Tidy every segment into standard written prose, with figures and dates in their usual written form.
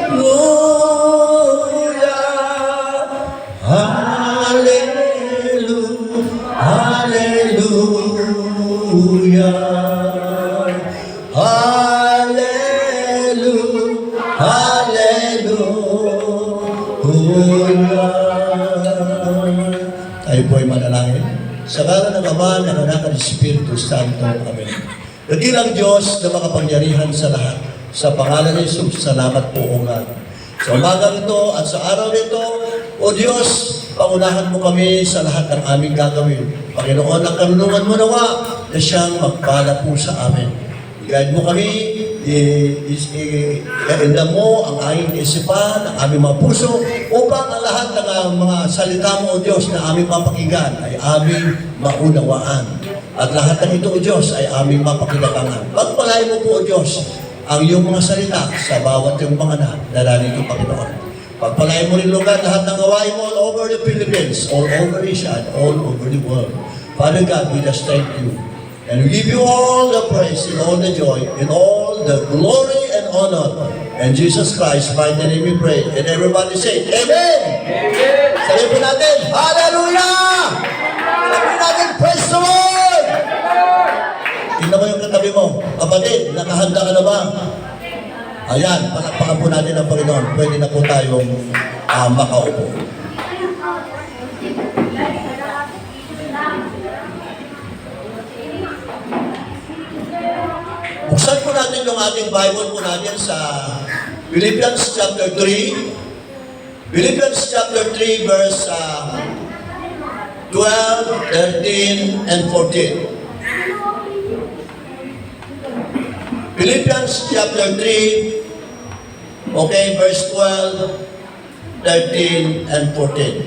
Hallelujah. Hallelujah. Hallelujah. Tayo po ay manalangin. Sa ngalan ng Ama, ng Anak at Espiritu Santo. Amen. Dakilang Diyos na makapangyarihan sa lahat. Sa pangalan ni Jesus, salamat po o nga. Sa umagang ito at sa araw nito, O Diyos, paunahan mo kami sa lahat ng aming gagawin. Panginoon, ang karunungan mo nawa na siyang magpala po sa amin. I-guide mo kami, i-endam mo ang aming isipan, ang aming mga puso, upang ang lahat ng mga salita mo, O Diyos, na aming mapakinggan ay aming maunawaan. At lahat ng ito, O Diyos, ay aming mapakinabangan. Pagpalain mo po, O Diyos, ang iyong mga salita sa bawat iyong mga nararito, Panginoon. Pagpalain mo rin lugar lahat ng gawain mo all over the Philippines, all over Asia, and all over the world. Father God, we just thank you. And we give you all the praise and all the joy and all the glory and honor. And Jesus Christ, by the name we pray. And everybody say, Amen! Amen! Sabihin po natin, Hallelujah! Sabihin natin, praise the Lord! Tingnan mo yung katabi mo. Kapatid, nakahanda ka na ba? Ayan, palakpakan po natin ang Panginoon. Pwede na po tayong makaupo. Buksan po natin yung ating Bible po natin sa Philippians chapter 3. Philippians chapter 3 verse 12, 13, and 14. Philippians chapter 3, okay, verse 12, 13, and 14.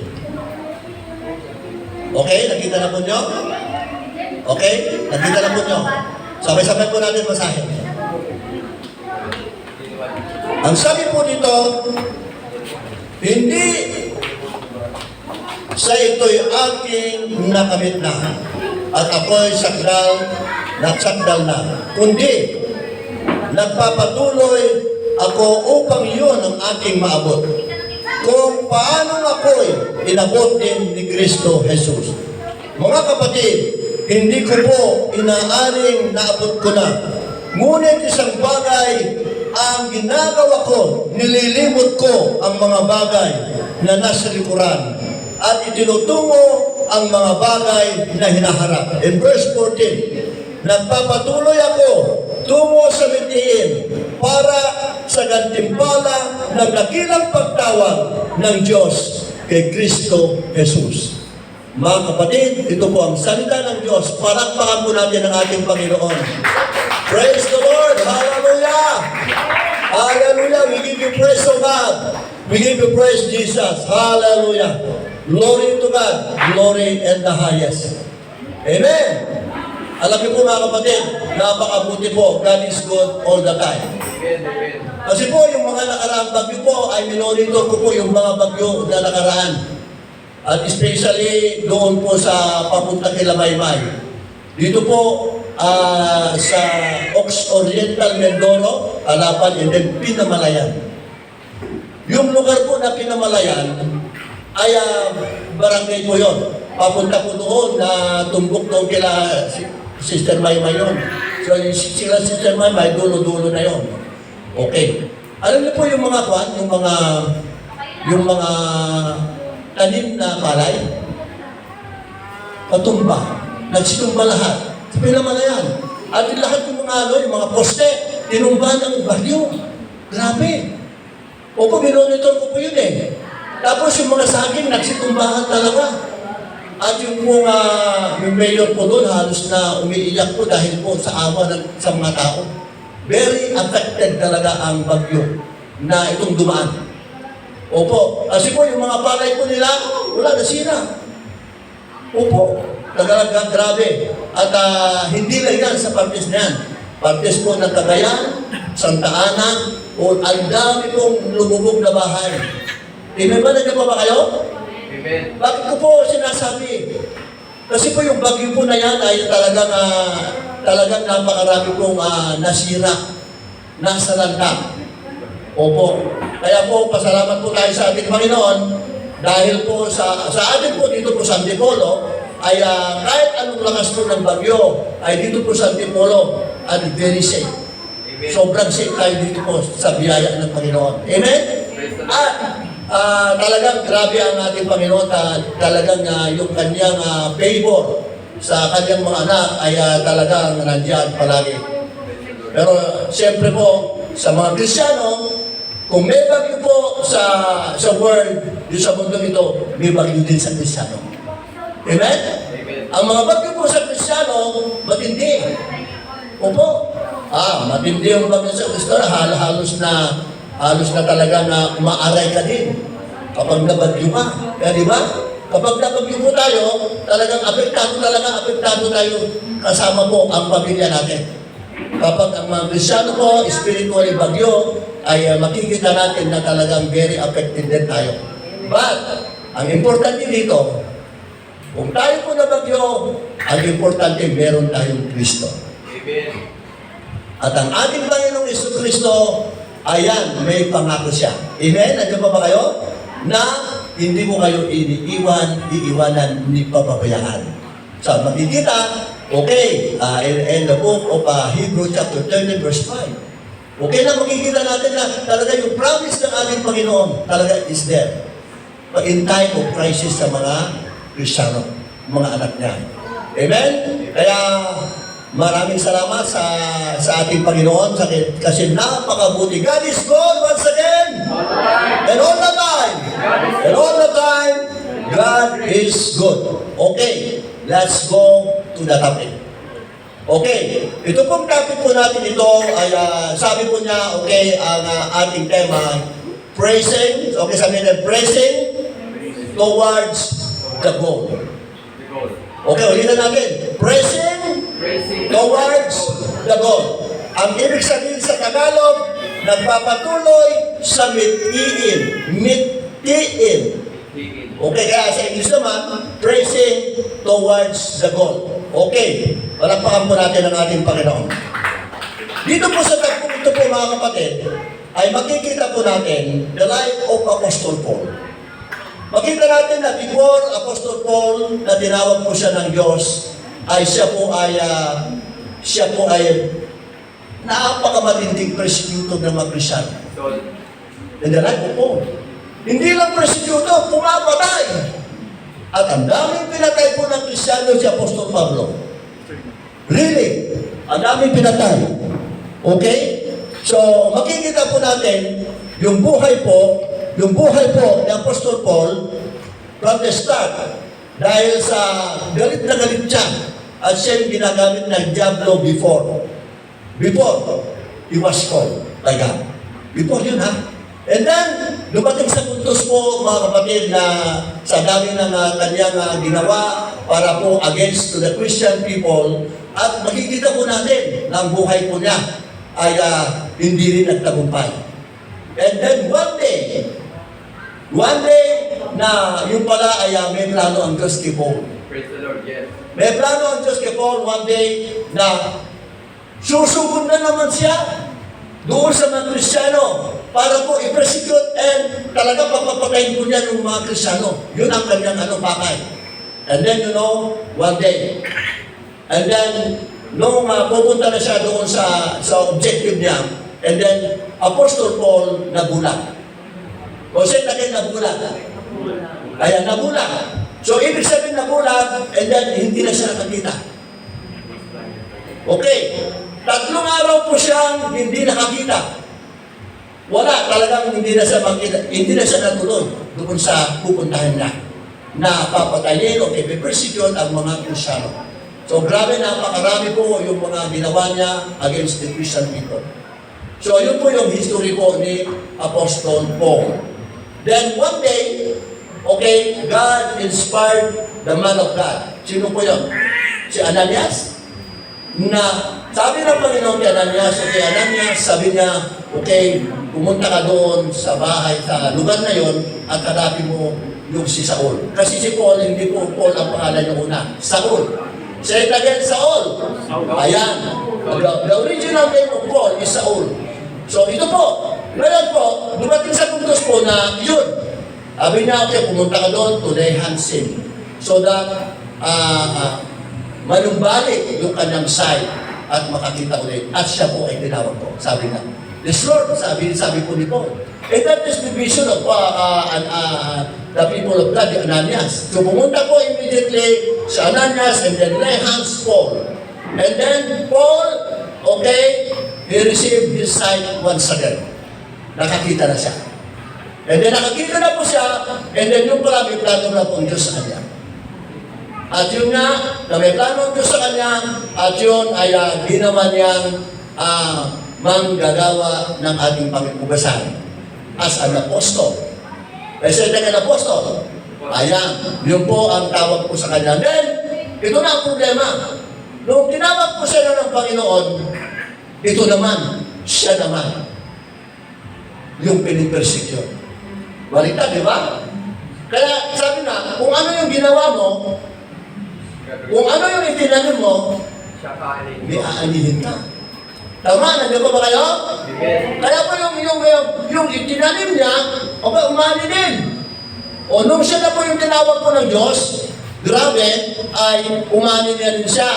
Okay, nakita na po nyo? Okay, nakita na po nyo? Sabay-sabay po natin masahin. Ang sabi po dito, hindi sa ito'y aking nakamit na at ako'y nagsakdal na, kundi nagpapatuloy ako upang iyon ang aking maabot. Kung paano ako'y inabot din ni Kristo Jesus. Mga kapatid, hindi ko po inaaring naabot ko na. Ngunit isang bagay ang ginagawa ko, nililimot ko ang mga bagay na nasa likuran at itinutungo ang mga bagay na hinaharap. In verse 14, nagpapatuloy ako tungo sa mithiin para sa gantimpala ng dakilang pagtawag ng Diyos kay Kristo Jesus. Mga kapatid, ito po ang salita ng Diyos. Palakpakan po natin ang ating Panginoon. Praise the Lord! Hallelujah! Hallelujah! We give you praise, O God. We give you praise, Jesus. Hallelujah! Glory to God. Glory in the highest. Amen! Alam niyo po mga kapatid, napakabuti po. God is good all the time. Kasi po yung mga nakaraang bagyo po ay minonitor ko po yung mga bagyo na nakaraan. At especially doon po sa papunta kay Lamaymay. Dito po sa Oriental Mindoro, Alapan, and then Pinamalayan. Yung lugar po na Pinamalayan ay barangay po yun. Papunta po doon na tumbok doon kila Sister Maymay yun. So sila Sister Maymay, dulo-dulo na yun. Okay. Alam niyo po yung mga kwan, yung mga tanim na palay, patumba, nagsitumba lahat. Sabi naman na yan. At lahat yung mga yung mga poste, tinumba ng bagyo. Grabe. Opo, minonitor ko po yun eh. Tapos yung mga saging, nagsitumbahan talaga. At yung yung mayor po doon, halos na umiiyak po dahil po sa awa sa mga tao. Very affected talaga ang bagyo na itong dumaan. Opo, kasi po yung mga palay po nila, wala na sira. Opo, talaga grabe. At hindi lang yan sa partes na yan. Partes po ng Cagayan, Santa Ana, o ang dami pong lumubog na bahay. Remember na pa ba kayo? Amen. Bakit ko po sinasabi? Kasi po yung bagyo po na yan ay talagang napakarami pong nasira, nasa landak. Opo. Kaya po, pasalamat po tayo sa ating Panginoon dahil po sa atin po dito po sa Antipolo ay kahit anong lakas po ng bagyo ay dito po sa Antipolo ay very safe. Sobrang safe tayo dito po sa biyaya ng Panginoon. Amen? At talagang grabe ang ating Panginoon talagang yung kanyang favor sa kanyang mga anak ay talagang nandiyan palagi. Pero siyempre po, sa mga Kristiyano, kung may bagyo po sa world, sa mundo ito, may bagyo din sa Kristiyano. Amen? Ang mga bagyo po sa Kristiyano, matindi. Opo. Matindi yung bagyo sa Kristiyano, halos na talaga na maaray ka din kapag nabagyo ka. Kaya di ba? Kapag nabagyo po tayo, talagang apektado tayo kasama po ang pamilya natin. Kapag ang mga Kristiyano po, spiritually bagyo, ay makikita natin na talagang very affected din tayo. But, ang importante dito, kung tayo po na bagyo, ang importante meron tayong Kristo. Amen. At ang ating Panginoong Kristo, ayan, may pangako siya. Amen? Nandiyan pa ba kayo? Na hindi mo kayo iiwanan, ni papabayaan. So, makikita, okay, in the book of Hebrews chapter 13, verse 5. Okay na makikita natin na talaga yung promise ng ating Panginoon talaga is there. But in time of crisis sa mga Kristiyano, mga anak niya. Amen? Kaya maraming salamat sa ating Panginoon kasi napakabuti. God is good once again. And all the time. And all the time, God is good. Okay, let's go to the topic. Okay, ito pong topic po natin ito ay sabi po niya, okay, ang ating tema, praising, okay, sabi niya, praising towards the goal. Okay, ulitin natin, praising towards the goal. Ang ibig sabihin sa Tagalog, nagpapatuloy sa mitiin. Okay, kaya sa English naman, praising towards the goal. Okay, palakpakan po natin ang ating Panginoon. Dito po sa tagpong ito po mga kapatid, ay makikita po natin the life of Apostle Paul. Makita natin na before Apostle Paul na tinawag po siya ng Diyos, ay siya po ay napakamatinding persecutor ng mga Kristiyano. In the life of Paul. Hindi lang persecutor, pumapatay. At ang daming pinatay po ng Kristiyano si Apostol Pablo. Really? Ang daming pinatay. Okay? So, makikita po natin yung buhay po ni Apostol Paul from the start. Dahil sa galit na galit siya at siya yung ginagamit ng Diablo before. Before, he was called by God. Before yun, ha? And then, dumating sa puntos po, mga kapatid, na sa dami ng kanyang ginawa para po against to the Christian people, at makikita po natin na ang buhay po niya ay hindi rin nagtagumpay. And then one day na yung pala ay may plano ang Diyos kay Paul. Praise the Lord, yes. May plano ang Diyos kay Paul one day na susugod na naman siya doon sa mga Kristiyano para po i-persecute and talaga papapatayin po niya ng mga Kristiyano. Yun ang kanyang pakay. And then, one day, and then, nung pupunta na siya doon sa objective niya, and then, Apostle Paul nagulat. O siya tagay nagulat. Kaya nagulat. So, ibig sabihin nagulat, and then, hindi na siya nakakita. Okay. 3 araw po siyang hindi nakakita. Wala, talagang hindi na siya makita, hindi na siya natuloy doon sa pupuntahan niya na papatayin o i-persecute ang mga Kristiyano. So grabe, napakarami po yung mga ginawa niya against the Christian people. So yun po yung history po ni Apostle Paul. Then one day, okay, God inspired the man of God. Sino po yun? Si Ananias? Na sabi ng Panginoon kay Ananias, sabi niya, okay, pumunta ka doon sa bahay, sa lugar na yon at hanapin mo yung si Saul. Kasi si Paul, hindi po Paul ang pangalan niya una. Saul. Say it again, Saul. Ayan. The original name of Paul is Saul. So ito po, ngayon po, dumating sa ko na yun. Sabi niya, okay, pumunta ka doon to Hansen. So that manumbalik yung kanyang side at makakita ulit. At siya po ay tinawag ko. Sabi niya, yes Lord, sabi po ni Paul. And that is the vision of the people of God, the Ananias. So pumunta po immediately sa Ananias and then lay hands Paul. And then Paul, okay, he received his sight once again. Nakakita na siya. And then nakakita na po siya, and then yung pala may plano na po ang Diyos sa kanya. At yun nga, na may plano ang Diyos sa kanya, at yun ay ginawa niyang manggagawa ng ating pangikubasan as an apostle. Kasi ang apostle, ayan, yun po ang tawag po sa kanya. Then, ito na ang problema. Nung tinawag po siya ng Panginoon, ito naman, siya naman, yung pinipersecute. Balita, di ba? Kaya sabi na, kung ano yung ginawa mo, kung ano yung itinanim mo, Siya kainin. may aanihin ka. Tama, nandiyan ba kayo? Amen. Kaya po yung itinanim niya, umani din. O nung siya na po yung tinawag po ng Diyos, grabe, ay umani niya din siya.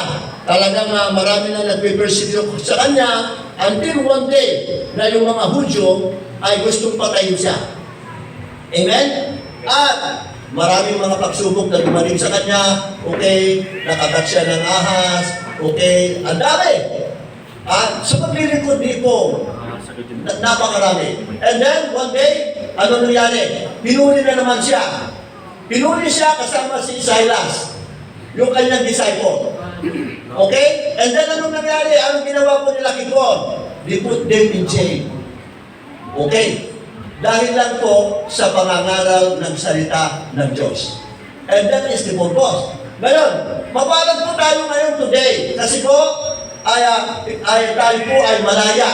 Talagang marami na nagpe-persecute sa kanya until one day na yung mga Hudyo ay gustong patayin siya. Amen? At maraming mga pagsubok na dumating sa kanya, okay, nakagat siya ng ahas, okay, ang dami. Sa paglilingkod ni Paul, napakarami. And then, one day, ano nangyari? Pinuli na naman siya. Pinuli siya kasama si Silas, yung kanyang disciple. Okay? And then, anong nangyari? Anong ginawa po nila kay Paul? They put them in jail. Okay? Dahil lang po sa pangangaral ng salita ng Diyos. And that is the purpose. Ngayon, mapalad po tayo ngayon today. Kasi po, tayo po ay malaya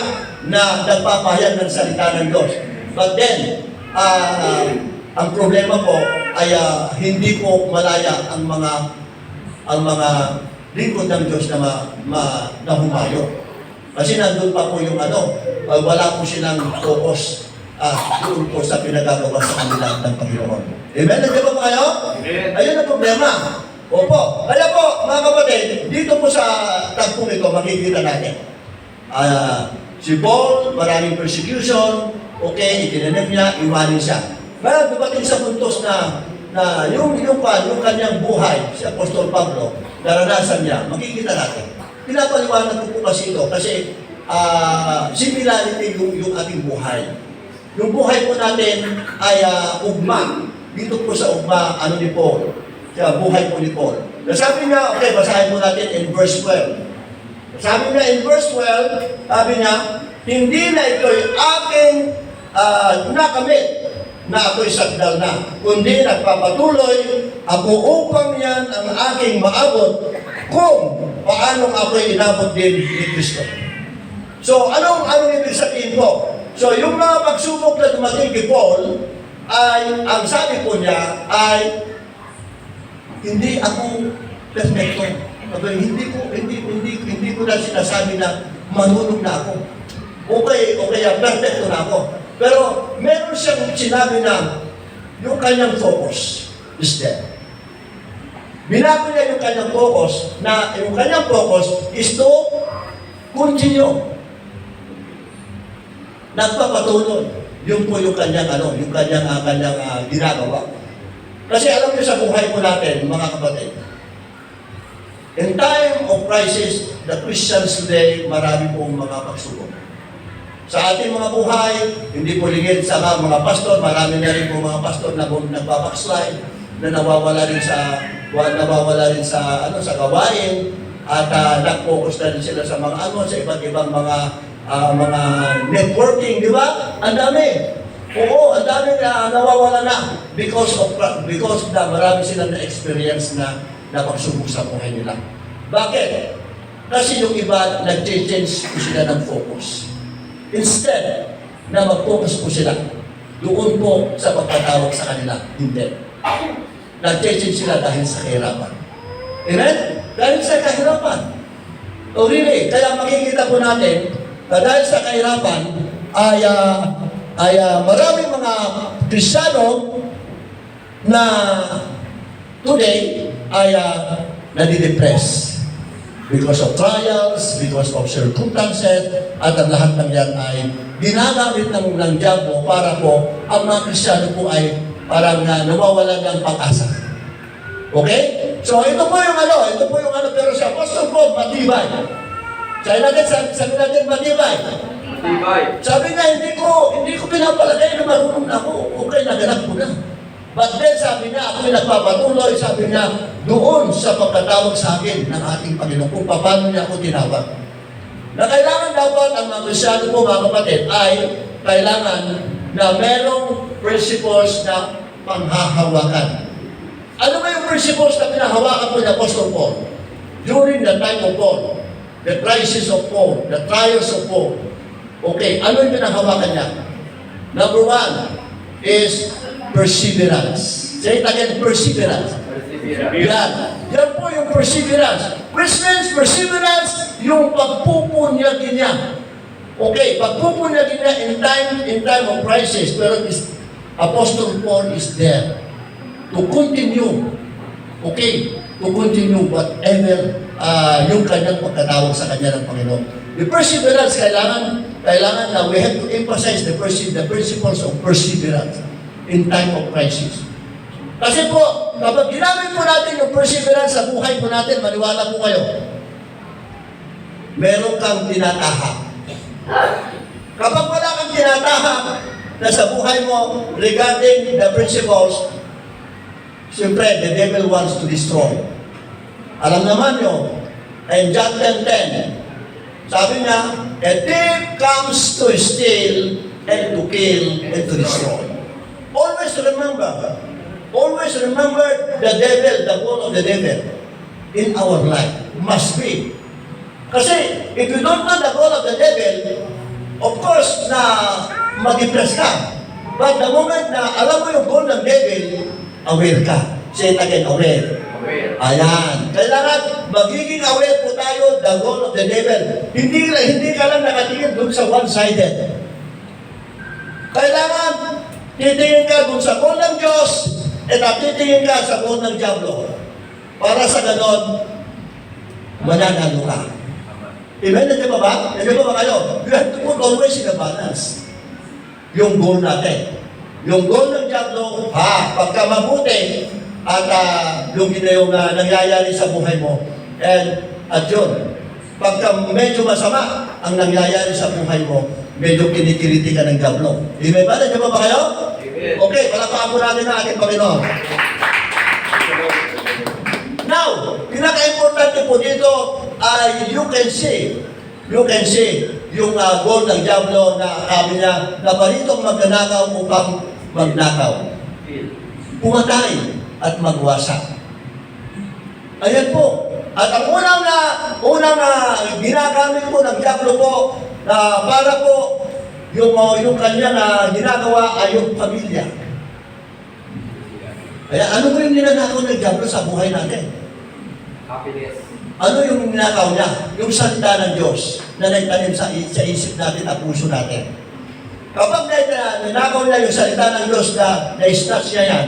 na nagpapahayag ng salita ng Diyos. But then, ang problema po ay hindi po malaya ang mga lingkod ng Diyos na humayo. Kasi nandun pa po yung wala po silang focus doon po sa pinagagawa sa kanila ng Panginoon. Amen? Nandiyan ba kayo? Amen. Ayun ang problema. Opo. Kaya po, mga kapatid, dito po sa tagpong ito, makikita natin. Si Paul, maraming persecution, okay, itinanim niya, iwanin siya. Kaya dumating sa puntos na yung kanyang buhay, si Apostol Pablo, naranasan niya, makikita natin. Pinapaliwanag ko po kasi ito, kasi similarity yung ating buhay. Yung buhay po natin ay ugma. Dito po sa ugma, ni Paul, sa buhay po ni Paul. Sabi niya, okay, basahin po natin in verse 12. Sabi niya in verse 12, sabi niya, hindi na ito'y aking nakamit na ako'y sakdal na, kundi nagpapatuloy ako upang yan ang aking maabot kung paanong ako'y inabot din ni Kristo. So, anong ibig sabihin po? So, yung mga pagsubok na dumating kay Paul, ay, ang sabi po niya, ay, hindi ako perfecto. Hindi ko na sinasabi na marunong na ako. Okay, perfecto na ako. Pero, meron siyang sinabi na, yung kanyang focus is there. Binago niya yung kanyang focus, na yung kanyang focus is to continue. Nagpapatuloy. Yung po yung kanyang ginagawa. Kasi alam niyo sa buhay po natin, mga kapatid, in time of crisis, the Christians today, marami pong mga pagsubok. Sa ating mga buhay, hindi po lingid sa mga pastor, marami na rin po mga pastor na nagpapackslide, na nawawala rin sa gawain, at nag-focus na rin sila sa sa iba't ibang mga networking, di ba? Ang dami. Oo, ang dami na nawawala na because marami silang na-experience na pagsubok sa buhay nila. Bakit? Kasi yung iba, nag-change po sila ng focus. Instead na mag-focus po sila doon po sa pagpatawag sa kanila, hindi. Nag-change sila dahil sa kahirapan. Amen? Dahil sa kahirapan. O really, kaya makikita po natin na dahil sa kahirapan ay maraming mga mga Kristiyano na today ay nadidepress because of trials, because of circumstances, at ang lahat ng yan ay ginagamit ng diablo para po ang mga Kristiyano po ay parang nawawalan ng pag-asa. Okay? So ito po yung pero si Apostol Paul, matibay. Sabi natin matibay. Matibay. Sabi niya, hindi ko pinapalagay na marunong na ako. Okay, naganap ko na. But then sabi niya, ako'y nagpapatuloy, sabi niya, doon sa pagkatawag sa akin ng ating Panginoon, kung paano niya ako tinawag. Na kailangan dapat ang mga Kristyano po, mga kapatid, ay kailangan na merong principles na panghahawakan. Ano ba yung principles na pinahawakan po ni Apostol Paul? During the time of Paul, the crisis of Paul, the trials of Paul. Okay, ano yung pinahawakan niya? Number one is perseverance. Say it again, perseverance. Perseverance. Yan po yung perseverance. Which means perseverance, yung pagpupunyagin niya. Okay, pagpupunyagin niya in time of crisis. Pero Apostle Paul is there to continue. Okay, to continue whatever yung kanyang pagkatawag sa kanya ng Panginoon. The perseverance, kailangan na we have to emphasize the principles of perseverance in time of crisis. Kasi po, kapag ginamit po natin yung perseverance sa buhay po natin, maniwala po kayo, meron kang tinatahak. Kapag wala kang tinatahak na sa buhay mo regarding the principles, siyempre, the devil wants to destroy. Alam naman nyo, in John 10:10, sabi niya, a thief comes to steal and to kill and to destroy. Always remember the devil, the goal of the devil in our life must be. Kasi if you don't know the goal of the devil, of course, na mag-depress ka. But the moment na alam mo yung goal ng devil, aware ka. Say it again, aware. Ayan. Kailangan magiging aware po tayo the goal of the devil. Hindi ka lang nakatingin dun sa one-sided. Kailangan titingin ka dun sa goal ng Diyos at titingin ka sa goal ng Diablo. Para sa ganon, mananalo ka. Amen? Nandiyan ba? Nandiyan ba kayo? You have to put always in a balance. Yung goal natin. Yung goal ng Diablo, pagka mabuti, at yung nangyayari sa buhay mo. At yun, pagka medyo masama ang nangyayari sa buhay mo, medyo kinikiriti ka ng Diablo. Amen ba? Nandiyan ba kayo? Amen. Okay, palakpakan po natin ang ating Panginoon. Now, pinaka-importante po dito ay you can see yung goal ng Diablo na sabi niya, na paritong magnanakaw upang magnakaw. Pumatay at magwasak. Ayan po. At ang unang ginagamit po ng Diablo po, na para po yung kanya ginagawa ay yung pamilya. Kaya ano po yung ninanakaw ng Diablo sa buhay natin? Happiness. Ano yung ninakaw niya? Yung salita ng Diyos na naitanim sa isip natin at puso natin. Kapag ninakaw niya yung salita ng Diyos na na-snatch niya yan,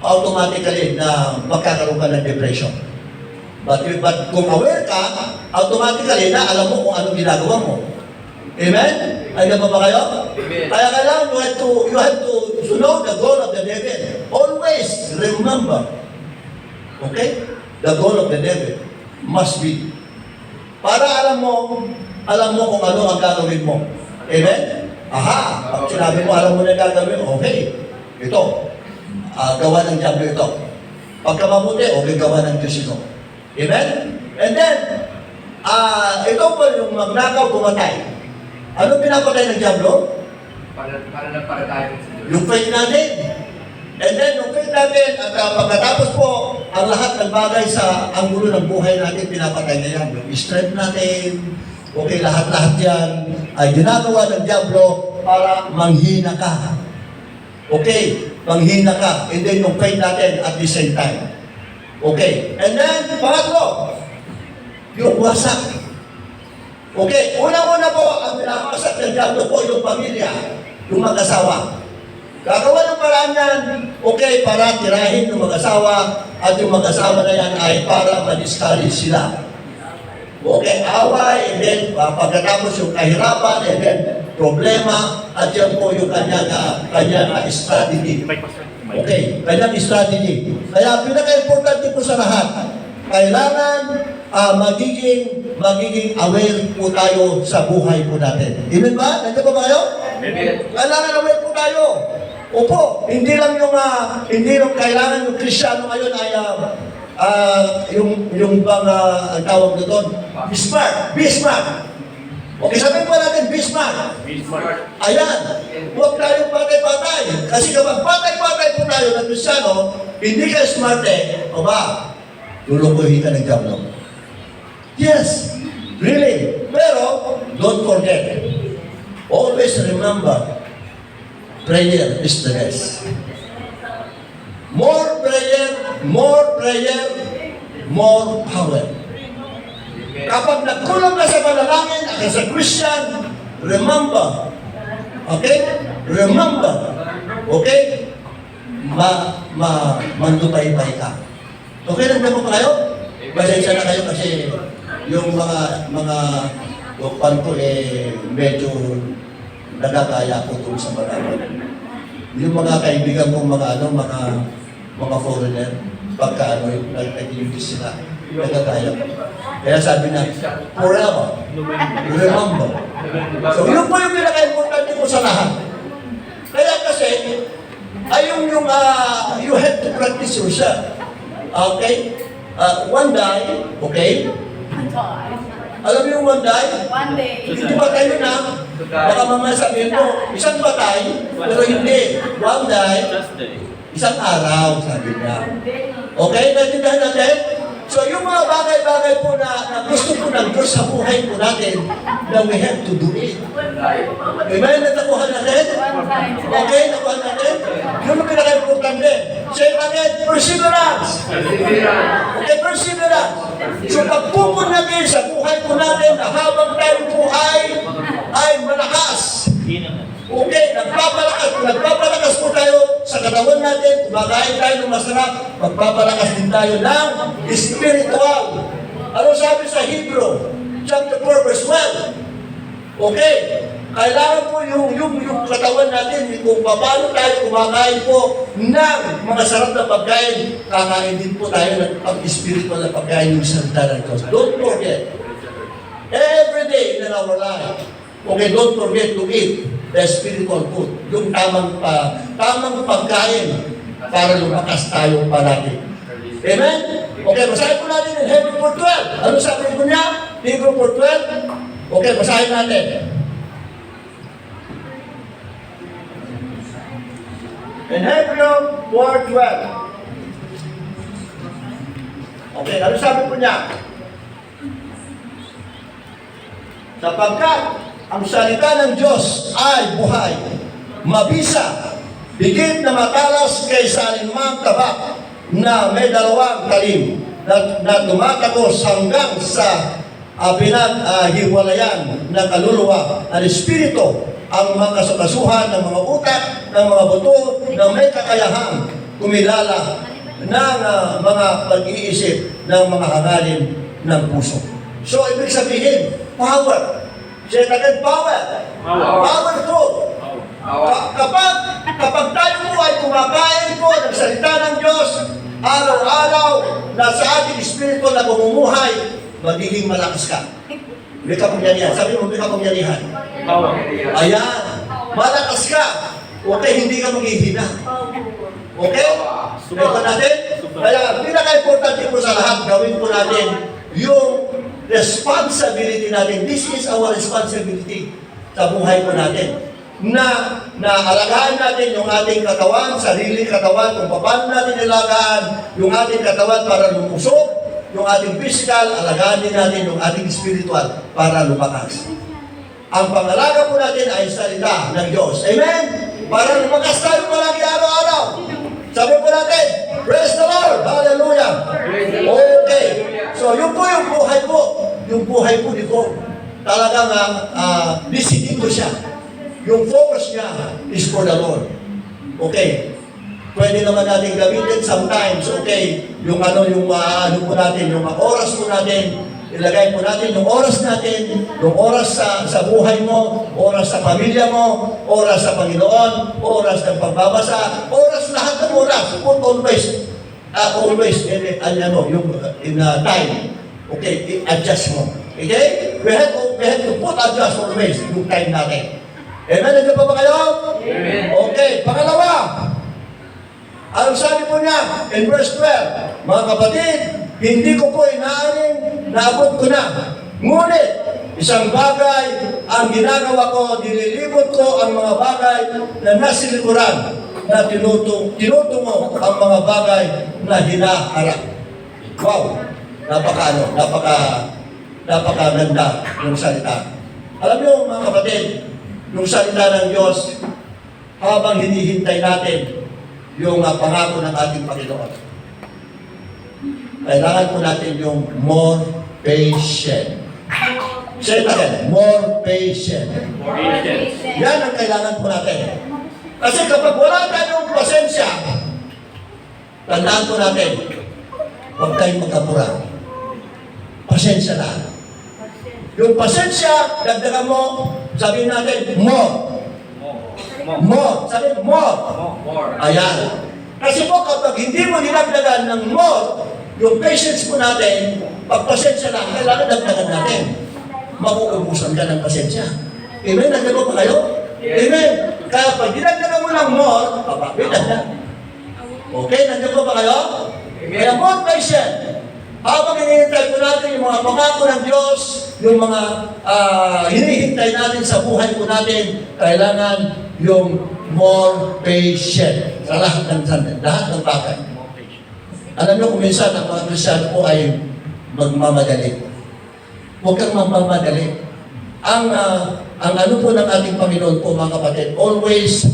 automatically na magkakaroon ka ng depression. But kung aware ka, automatically na alam mo kung anong ginagawa mo. Amen? Ayun ba kayo? Amen. Kaya kailangan you have to know the goal of the devil. Always remember. Okay? The goal of the devil must be. Para alam mo kung ano ang gagawin mo. Amen? Pag sinabi mo, alam mo na gagawin, okay. Ito. Gawa ng Diablo ito. Pagka mabuti, okay, gawa ng Diyos ito. Amen? And then, ito po yung magnakaw, pumatay. Ano pinapatay ng Diablo? Para tayo sa Diyos. Yung faith natin. And then, yung faith natin, at pagkatapos po, ang lahat ng bagay sa anggulo ng buhay natin, pinapatay na yan. Yung strength natin, okay, lahat-lahat yan, ay ginagawa ng Diablo para manghina ka. Okay, manghina ka. And then yung faith natin at the same time. Okay. And then, pangatlo, yung wasak. Okay, unang-una po, ang pinawasak ng Diablo po yung pamilya, yung mag-asawa. Gagawa ng paraan yan, okay, para tirahin ng mag-asawa at yung mag-asawa na yan ay para ma-discourage sila. Okay, away, and then pagkatapos yung kahirapan, and then problema, at yan po yung kanyang strategy. Okay, kanyang strategy. Kaya pinaka-importante po sa lahat, kailangan magiging aware po tayo sa buhay po natin. Amen ba? Nandiyan ba kayo? Amen. Kailangan aware po tayo. Opo, hindi lang kailangan yung Kristiyano ngayon ay yung bang ang tawag na doon, Bismarck. Okay, sabihin po natin, Bismarck. Ayan, huwag tayong patay-patay. Kasi kapag patay-patay po tayo ng Kristiyano, hindi ka smart o ba? Lulukuhin ka ng diablo. Yes, really. Pero, don't forget. Always remember, prayer is the best. More prayer, more power. Kapag nagkulang ka sa panalangin as a Christian, remember, okay? Remember, okay? Mandupay-pay ka. Okay lang naman po kayo? Pasensya na kayo kasi yung mga upan ko medyo nagagaya ko doon sa Palawan. Yung mga kaibigan kong mga foreigner, pagka nag-English sila, nagagaya ko. Kaya sabi na, forever, remember. So yun po yung pinaka-importante ko sa lahat. Kaya kasi, ay you have to practice yourself. Okay? One day, okay? Alam mo yung one day? One day. Hindi ba tayo na? Baka mamaya sabihin mo, isang patay, pero hindi. One day, isang araw, sabi niya. Okay? Natindahan natin? So yung mga bagay-bagay po na gusto po ng Diyos sa buhay po natin, na we have to do it. Amen? Natakuha natin? Okay? Nakuha natin? Yun ang pinaka-importante. Say again, perseverance. Okay, perseverance. So pagpupun natin sa buhay po natin na habang tayo po ay malakas. Okay, nagpapalakas po tayo sa katawan natin, kumakain tayo ng masarap, magpapalakas din tayo ng spiritual. Ano sabi sa Hebrew? Chapter 4, verse 12. Okay, kailangan po yung katawan natin, kung paano tayo kumakain po ng mga sarap na pagkain, kakain din po tayo ng pag-spiritual na pagkain ng salita ng Diyos. Don't forget, every day in our life, okay, don't forget to eat the spiritual food, yung tamang pagkain para lumakas tayo palagi. Amen? Okay, basahin po natin in Hebrew 4:12. Ano sabi ko niya? Hebrew 4:12. Okay, basahin natin. In Hebrew 4:12. Okay, ano sabi po niya? Sapagkat ang salita ng Diyos ay buhay, mabisa, higit na matalas kaysa alinmang tabak na may dalawang talim na tumatagos hanggang sa pinaghiwalayan ng kaluluwa at espiritu, ang makasukasuhan ng mga utak, ng mga buto, na may kakayahan kumilala ng mga pag-iisip ng mga hangarin ng puso. So, ibig sabihin, power. Say it again, power. Powerful. Kapag tayo po ay kumakain po ng salita ng Diyos, araw-araw, na sa ating espiritu na bumumuhay, magiging malakas ka. May kapangyarihan. Sabi mo, may kapangyarihan. Ayan. Malakas ka. Okay, hindi ka maghihina. Okay? Ito natin. Kaya, pinaka-importante po sa lahat, gawin po natin yung responsibility natin. This is our responsibility sa buhay po natin. Na alagaan natin yung ating katawan, sarili katawan, kung paano natin ilagaan yung ating katawan para lumusog, yung ating physical, alagaan din natin yung ating spiritual para lumakas. Ang pangalaga po natin ay salita ng Diyos. Amen? Para lumakas tayo palagi araw-araw. Sabi po natin, praise the Lord! Hallelujah! Okay. So, yun po yung buhay po. Yung buhay po dito. Talagang decidido siya. Yung focus niya is for the Lord. Okay. Pwede naman natin gamitin sometimes, okay, yung ano po natin, yung mga oras po natin, ilagay po natin yung oras natin, yung oras sa buhay mo, oras sa pamilya mo, oras sa Panginoon, oras ng pagbabasa, oras lahat ng oras, put always in time. Okay, i-adjust mo. Okay? We have to put adjust always yung time natin. Amen? Nandiyan pa ba kayo? Amen. Okay, pangalawa. Ang sabi po niya, in verse 12, mga kapatid, hindi ko po inaaring naabot ko na. Ngunit, isang bagay ang ginagawa ko, nililibot ko ang mga bagay na nasilikuran, na tinutungo ang mga bagay na hinaharap. Wow! Napakaganda yung salita. Alam niyo, mga kapatid, yung salita ng Diyos, habang hinihintay natin yung pangako ng ating Panginoon, kailangan po natin yung more patient. Say it again, more patient. Yan ang kailangan po natin. Kasi kapag wala tayong pasensya, tandaan po natin, huwag tayong magkapura. Pasensya lang. Yung pasensya, dagdagan mo, sabihin natin, more. More. Sabihin, more. More. Ayan. Kasi po kapag hindi mo dinagdagan ng more, yung patience po natin, pag pasensya lang, kailangan dagdagan natin. Makuubusan ka ng pasensya. Amen? Nandiyan po ba kayo? Yes. Amen? Kaya pag dinagdagan mo ng more, papabitan na. Okay? Nandiyan po ba kayo? Amen. Kaya more patient. Habang hinihintay po natin yung mga pangako ng Diyos, yung mga hinihintay natin sa buhay po natin, kailangan yung more patient sa lahat ng bagay. Alam niyo kung minsan ang mga Kristyano po ay magmamadali. Huwag kang magmamadali. Ang ano po ng ating Panginoon po mga kapatid, always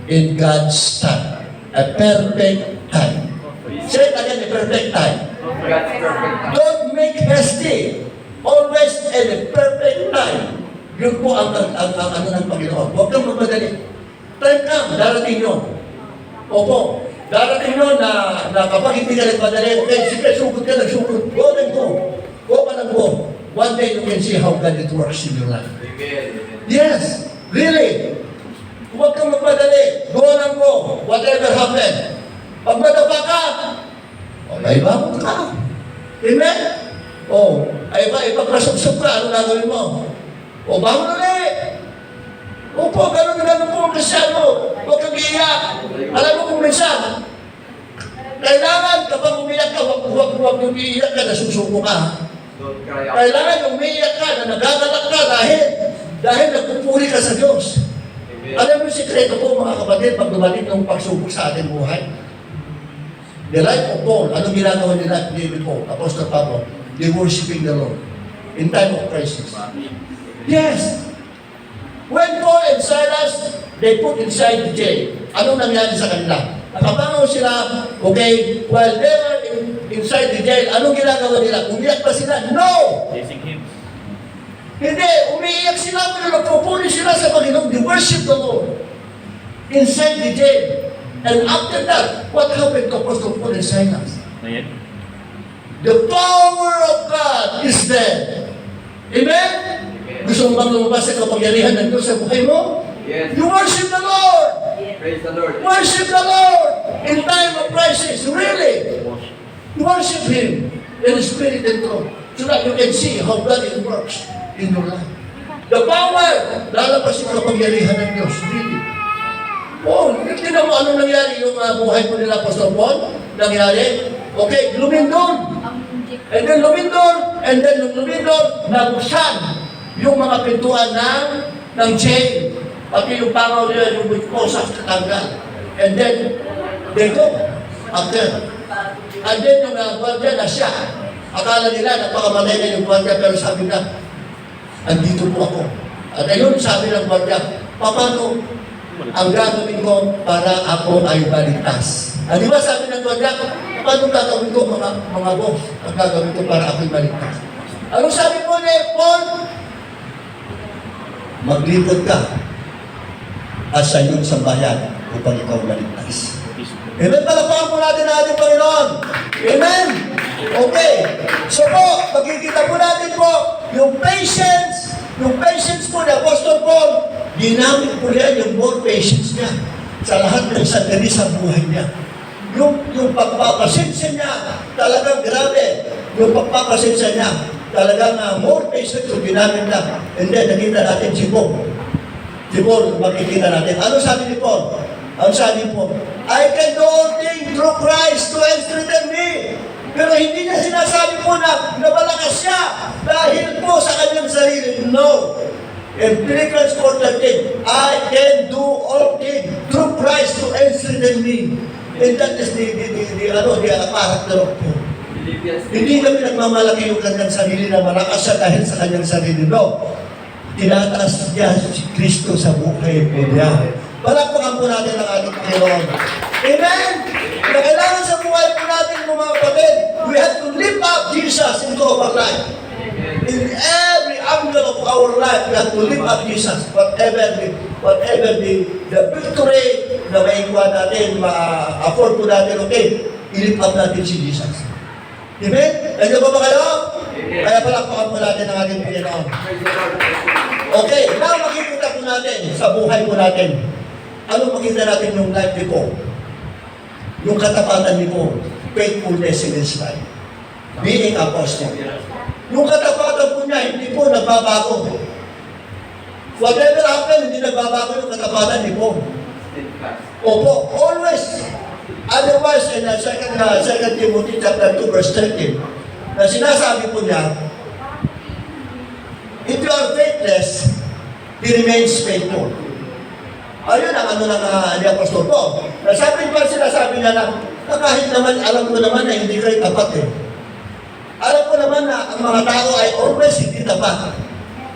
in God's time. A perfect time. Say it again, a perfect time. God's perfect time. Don't make hasty. Always in a perfect time. Yun po ang ano ng Panginoon. Huwag kang magmadali. Time come, darating yun. Opo, darating yun na kapag hindi ka nagmadali, okay, sige, sugod ka, nagsugod. Go and go. Go ka ng go. One day you can see how God it works in your life. Amen. Yes, really. Huwag kang magmadali. Go lang go. Whatever happen. Pag madapa ka, may bangon ka. Amen? Ay ipaprasok-sok ka. Ano gagawin mo? Bangon ulit. Opo, ganun po ang Kristyano. Huwag kang iiyak. Alam mo kung minsan, kailangan kapag umiyak ka, huwag umiiyak ka, nasusuko ka. Don't cry out. Kailangan umiiyak ka, na nagagalak ka dahil nagpupuri ka sa Diyos. Amen. Alam mo yung sikreto po mga kapatid, pag dumating ng pagsubok sa ating buhay, the life of Paul, anong ginagawa nila ni Paul, Apostle Pablo? They worshiping the Lord in time of crisis. Yes. When Paul and Silas, they put inside the jail, anong nangyari sa kanila? Nakabangaw sila, okay, while they were inside the jail, anong ginagawa nila? Umiyak ba sila? No! Blessing him. Hindi, umiiyak sila, pero nagpupuli sila sa Panginoon. They worship the Lord inside the jail. And after that, what happened to Apostle Paul and Silas? Na yan? The power of God is there. Amen? Gusto mo bang lumabas sa kapangyarihan ng Diyos sa buhay mo? Yes. You worship the Lord! Praise the Lord. Worship the Lord! In time of crisis, really! You worship Him in spirit and truth so that you can see how God it works in your life. The power, lalabas yung kapangyarihan ng Diyos. Really. Tingnan mo ano nangyari yung buhay po nila, Pastor Paul. Nangyari, okay, lumindol. And then lumindol, nabuksan yung mga pintuan ng jail. Pati yung pangaw nila, yung posas katanggal. And then, they go after. And then yung gwardiya na siya. Akala nila, napakamalay na yung gwardiya, pero sabi na, andito po ako. At ayun, sabi ng gwardiya, paano ang gagawin ko para ako ay baligtas? Di ba sabi ng gwardiya, paano gagawin ko mga boss? Ang gagawin ko para ako ay baligtas? Ano sabi po ni Paul? Maglipod ka at sa iyong sambayan. upang ikaw maligtas. Amen? Palakpakan po natin ang ating Panginoon. Amen? Okay. So po, magkikita po natin po, yung patience po ni Apostol Paul, ginamit po niya yung more patience niya sa lahat ng sandali sa buhay niya. Yung pagpapasensya niya, talagang grabe. Yung pagpapasensya niya, talagang more patience yung ginamit niya. And then, nakita natin si Paul. Si Paul, makikita natin. Ano sabi ni Paul? Ang sabi po, I can do all things through Christ to strengthen me. Pero hindi niya sinasabi po na malakas siya dahil po sa kanyang sarili. No. In Philippians 4:13, I can do all things through Christ to strengthen me. And that is the character of Paul. Hindi kami nagmamalaki yung kanyang sarili na malakas siya dahil sa kanyang sarili. No. Tinataas niya si Kristo sa buhay po niya. Palakpakan po natin ang ating Panginoon. Amen! Na kailangan sa buhay po natin, mga kapatid, we have to lift up Jesus into our life. In every angle of our life, we have to lift up Jesus. Whatever the victory na maikuha natin, ma-afford po natin, okay, i-lift up natin si Jesus. Amen? Nandiyan ba kayo? Kaya palakpakan po natin ang ating Panginoon. Okay, now makikita po natin sa buhay po natin. Ano makita natin yung life ni Paul? Yung katapatan ni Paul, faithfulness in his life. Being apostle. Yung katapatan po niya, hindi po nagbabago. Whatever happened, hindi nagbabago yung katapatan ni Paul. Opo, always. Otherwise, in 2 Timothy chapter 2, verse 13, na sinasabi po niya, if you are faithless, he remains faithful. Ayun ang ni Apostol Paul. Sinasabi niya na kahit naman, alam ko naman na hindi kayo tapat eh. Alam ko naman na ang mga tao ay always hindi tapat.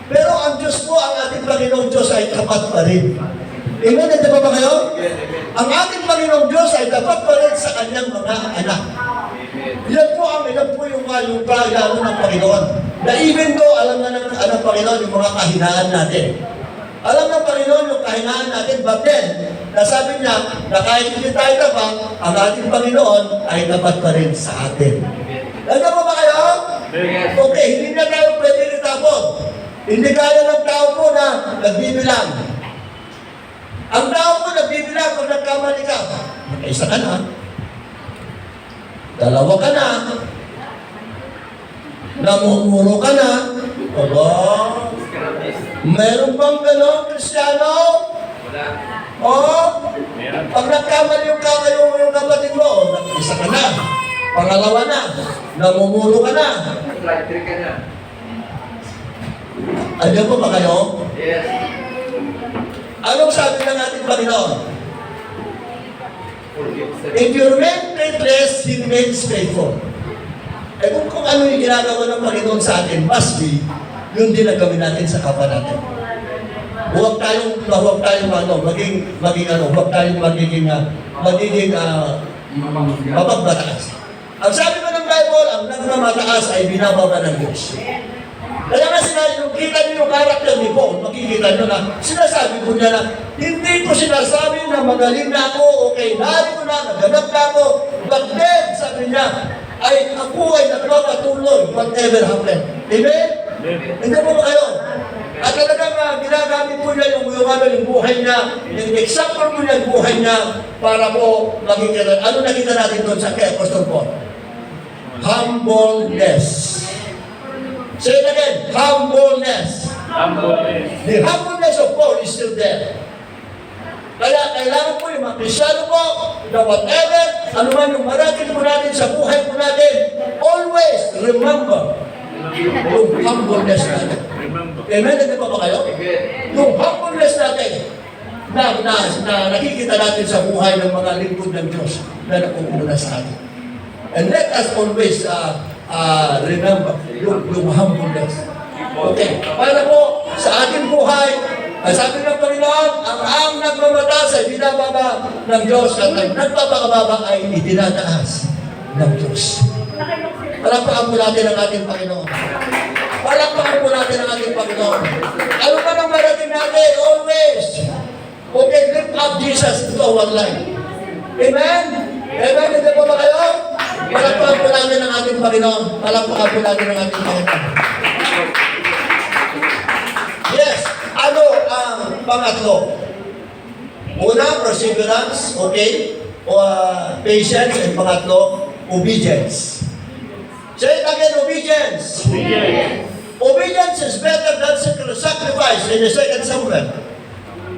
Pero ang Diyos po, ang ating Panginoong Diyos ay tapat pa rin. Amen? Hindi ba kayo? Ang ating Panginoong Diyos ay tapat pa rin sa kanyang mga anak. Yan po yung plano ng Panginoon. Na even though alam na ng Panginoon yung mga kahinaan natin. Alam ng Panginoon yung kahinaan natin, but then, nasabi niya na kahit hindi tayo tapat, ang ating Panginoon ay tapat pa rin sa atin. Nandiyan ba kayo? Okay, hindi na tayo pwede itapon. Hindi kaya ng tao po na nagbibilang. Ang tao po nagbibilang kung nagkamali ka. Isa ka na. Dalawa ka na. Namumuro ka na. Aba. Meron bang gano'n, Kristiyano? Wala. Pag nagkamali yung kapatid mo, isa ka na. Pangalawa na. Namumuro ka na. Flight trick ka na. Andiyan po ba kayo? Yes. Anong sabi ng ating Panginoon? Forgive. If you remain faithless, He remains faithful. Kung ano yung ginagawa ng Panginoon sa atin, must be, yun din ang gawin natin sa kapwa natin. Huwag tayong maging mapagbataas. Ang sabi ko ng Bible, ang nagmamataas ay binababa ng Diyos. Kaya nga sinabi, kita niyo yung karakter ni Paul, makikita niyo na, sinasabi ko niya na, hindi ko sinasabi na magaling na ako, okay, nari ko na, naganap na ako, but then, sabi niya, ay ako ay nagpapatuloy, whatever happened. Amen? Hindi po ba kayo? At talagang ginagamit po niya yung buhay niya, yung example po niya yung buhay niya para po makikita. Ano nakita natin doon sa kay Apostol Paul? Humbleness. Say it again, humbleness. The humbleness of Paul is still there. Kaya kailangan po yung mga Kristyano po na whatever, ano man yung marating po natin sa buhay po natin, always remember yung humbleness natin. Amen? Hindi pa ba kayo? Yung humbleness natin na nakikita natin sa buhay ng mga lingkod ng Diyos na napupunan sa atin. And let us always remember yung humbleness. Okay. Para po sa ating buhay, sabi ng Panginoon, ang nagmamataas ay binababa ng Diyos at ang nagpapakababa ay itinataas ng Diyos. Palakpakan po natin ang ating Panginoon. Palakpakan po natin ang ating Panginoon. Ano pa nang marating natin? Always. Okay, lift up Jesus into our life. Amen? Amen? Hindi po ba kayo? Palakpakan po namin ang ating Panginoon. Palakpakan po namin ang ating Panginoon. Yes, ano ang pangatlo? Una, perseverance, okay? O patience, and pangatlo, obedience. Say it again, obedience. Obedience is better than sacrifice in the second Samuel.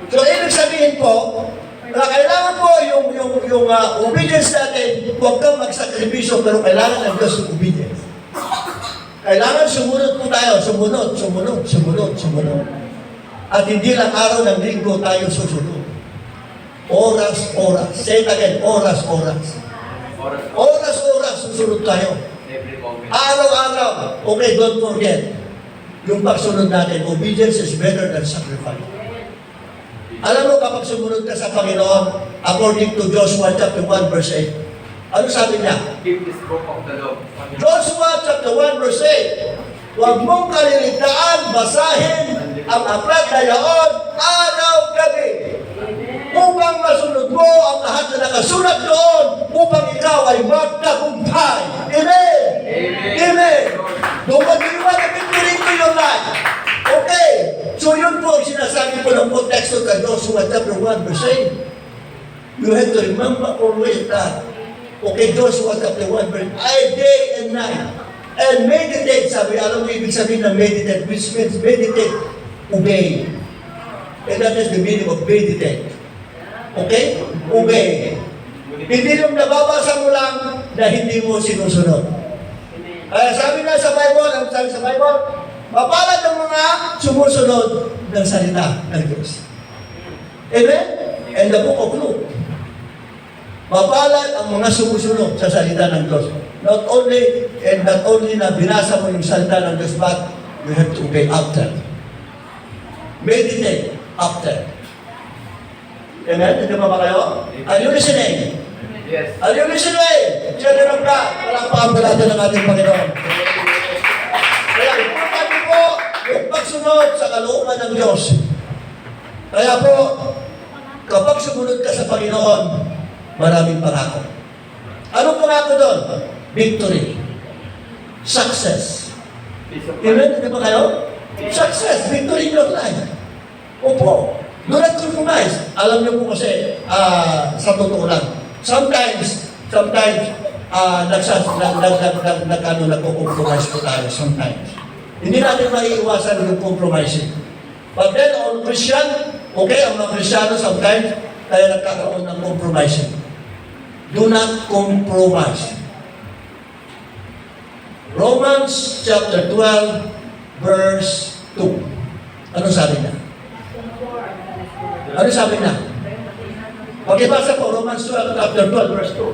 So, ibig sabihin po, na kailangan po yung obedience natin, huwag kang magsakripisyo, pero kailangan ng Diyos yung obedience. Kailangan sumunod po tayo, sumunod. At hindi lang araw ng linggo tayo susunod. Oras. Say it again, oras. Oras, susunod tayo. Every moment. Araw-araw. Okay, don't forget. Yung pagsunod natin, obedience is better than sacrifice. Alam mo, kapag sumunod ka sa Panginoon, according to Joshua chapter 1 verse 8, ano sabi niya? Keep this book of the law. Joshua chapter 1 verse 8, huwag mong kaliligtaan, basahin ang aklat na yaon, araw-gabi, upang masunod mo ang lahat na nakasulat doon, upang ikaw ay magtagumpay. Amen! Amen! Don't mag-iwan ang victory to your life. Okay, so yun po ang sinasabi po ng konteksto ng Joshua chapter 1 verse 8. You have to remember always that. Okay, Joshua chapter 1 verse 8, day and night. And meditate, sabi, alam mo ibig sabihin ng meditate, which means meditate, obey. And that is the meaning of meditate. Okay? Obey. Hindi yung nababasa mo lang na hindi mo sinusunod. Kaya sabi na sa Bible, ang sabi sa Bible, mapalad ang mga sumusunod ng salita ng Diyos. Amen? And the book of Luke. Mapalad ang mga sumusunod sa salita ng Diyos. Not only na binasa mo yung salita ng Diyos, but you have to obey after. Meditate after. Amen? Hindi ba kayo? Are you listening? Yes. Are you listening? Children of God, walang paambulatan ng ating Panginoon. Kaya importante po yung pagsunod sa kalooban ng Diyos. Kaya po, kapag sumunod ka sa Panginoon, maraming pangako. Anong pangako doon? Victory. Success. Amen? Hindi ba kayo? Success. Victory in your life. Opo. Do not compromise. Alam niyo po kasi, sa totoo lang, sometimes, nagko-compromise po tayo sometimes. Hindi natin maiiwasan yung compromising. But then, on Christian, okay, ang mga Krisyano sometimes, tayo nagkakaroon ng compromising. Do not compromise. Romans chapter 12, verse 2. Ano sabi niya? Ano sabi niya? Pagkibasa po, Romans 12, chapter 12, verse 2.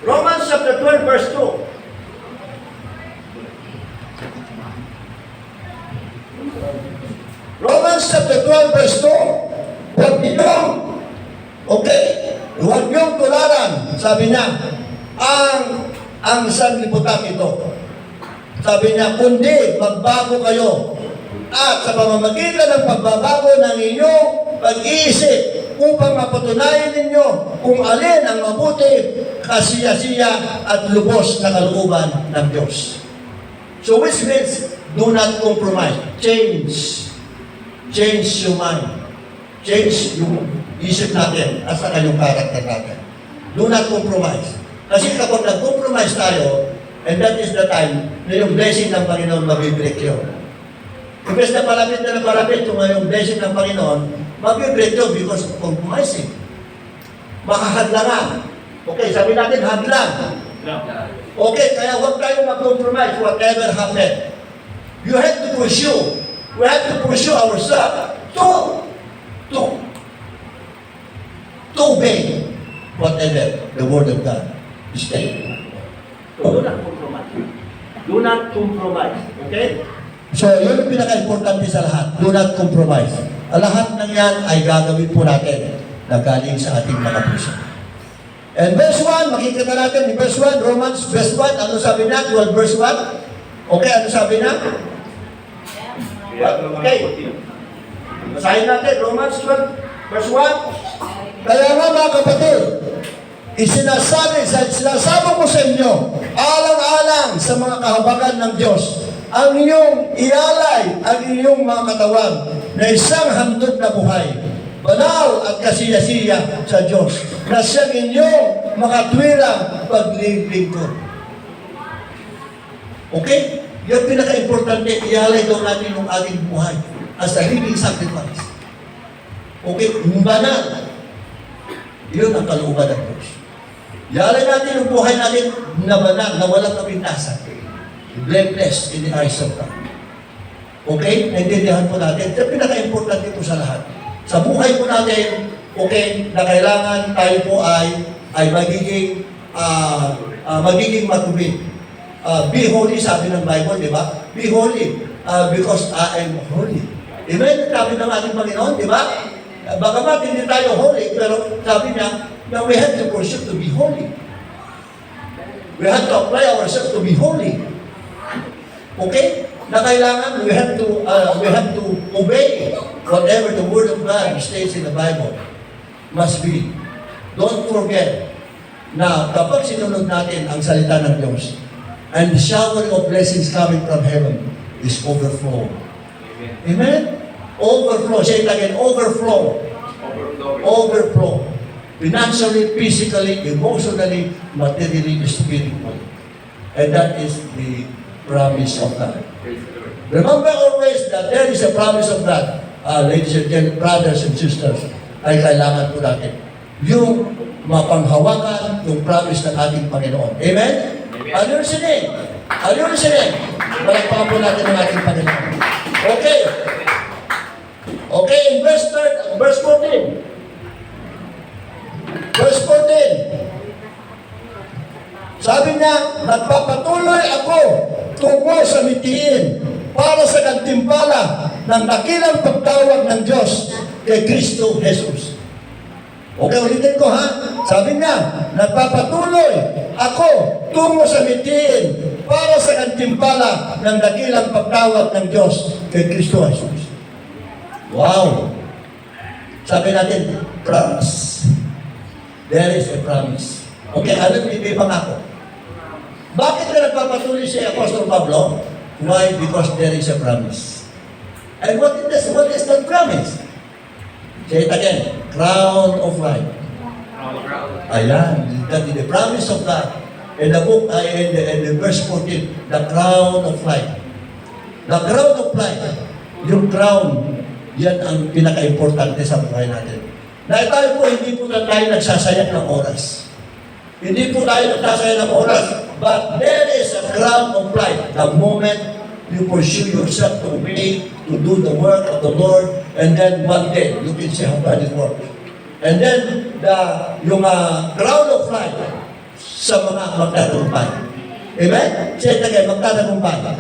Romans chapter 12, verse 2. Romans chapter 12, verse 2. Huwag niyong, okay, huwag niyong tularan, sabi niya, ang sanlibutan ito. Sabi niya, kundi magbago kayo. At sa pamamagitan ng pagbabago ng inyong pag-iisip upang mapatunayan ninyo kung alin ang mabuti, kasiyasiya at lubos na kalooban ng Diyos. So which means, do not compromise. Change your mind. Change yung isip natin at saka yung character natin. Do not compromise. Kasi kapag nag-compromise tayo, and that is the time na yung blessing ng Panginoon mabibreak yun. Imbes na malapit yung yung blessing ng Panginoon, mabibreak yun because of compromising. Makahadlangan. Okay, sabi natin hadlang. Okay, kaya huwag tayong mag-compromise whatever happen. You have to pursue. We have to pursue ourselves to obey whatever the Word of God is saying. So, do not compromise. Do not compromise. Okay? So, yun yung pinaka-importante sa lahat. Do not compromise. Ang lahat ng yan ay gagawin po natin na galing sa ating mga puso. And verse 1, makikita natin ni verse 1, Romans verse 1, ano sabi na? 12 verse 1. Okay, ano sabi na? Okay. Basahin natin, Romans 12, verse 1. Kaya nga mga kapatid, sinasabi ko sa inyo, alang-alang sa mga kahabagan ng Diyos, ang inyong ialay, ang inyong mga katawan na isang handog na buhay, banal at kasiyasiya sa Diyos, na siyang inyong makatwirang paglilingkod. Okay? Yung pinaka-importante, ialay daw natin yung ating buhay as a living sacrifice. Okay? Banal. Yun ang kalooban ng Diyos. Ialay natin yung buhay natin na banal, na walang kapintasan. Blameless in the eyes of God. Okay? Naintindihan po natin. Ito pinaka-importante po sa lahat. Sa buhay po natin, okay, na kailangan tayo po ay magiging matubig. Be holy, sabi ng Bible, di ba? Be holy because I am holy. Amen? Sabi ng ating Panginoon, di ba? Bagamat hindi tayo holy, pero sabi niya, na we have to pursue to be holy. We have to apply ourselves to be holy. Okay? Na kailangan, we have to obey whatever the Word of God states in the Bible must be. Don't forget na kapag sinunod natin ang salita ng Diyos, and the shower of blessings coming from heaven is overflow. Amen? Overflow. Say it again, overflow. Overflow. Financially, physically, emotionally, materially, spiritually. And that is the promise of God. Remember always that there is a promise of God. Ladies and gentlemen, brothers and sisters, ay kailangan po natin yung mapanghawakan yung promise ng ating Panginoon. Amen? Are you listening? Are you listening? Malagpakan po natin ang ating Panginoon. Okay. Okay, in verse 14. Verse 14. Sabi niya, nagpapatuloy ako tungo sa mitiin para sa gantimpala ng dakilang pagtawag ng Diyos kay Kristo Jesus. Okay, ulitin ko ha. Sabi niya, nagpapatuloy ako tungo sa mitiin para sa gantimpala ng dakilang pagtawag ng Diyos kay Kristo Jesus. Wow! Sabi natin, promise. There is a promise. Okay, alam niyo, may pangako. Bakit ka nagpapatuloy si Apostol Pablo? Why? Because there is a promise. And what is that promise? Say it again. Crown of life. Ayan. That is the promise of God. In the book, in the verse 14, the crown of life. The crown of life. Yung crown, yan ang pinaka-importante sa buhay natin. Na tayo po, hindi po na tayo nagsasayang ng oras. Hindi po tayo nagsasayang ng oras. But there is a crown of life. The moment you pursue yourself to obey, to do the work of the Lord, and then one day, you can see how God is working. And then, yung crown of life sa mga magtatagumpay. Amen? Say it again, magtatagumpay.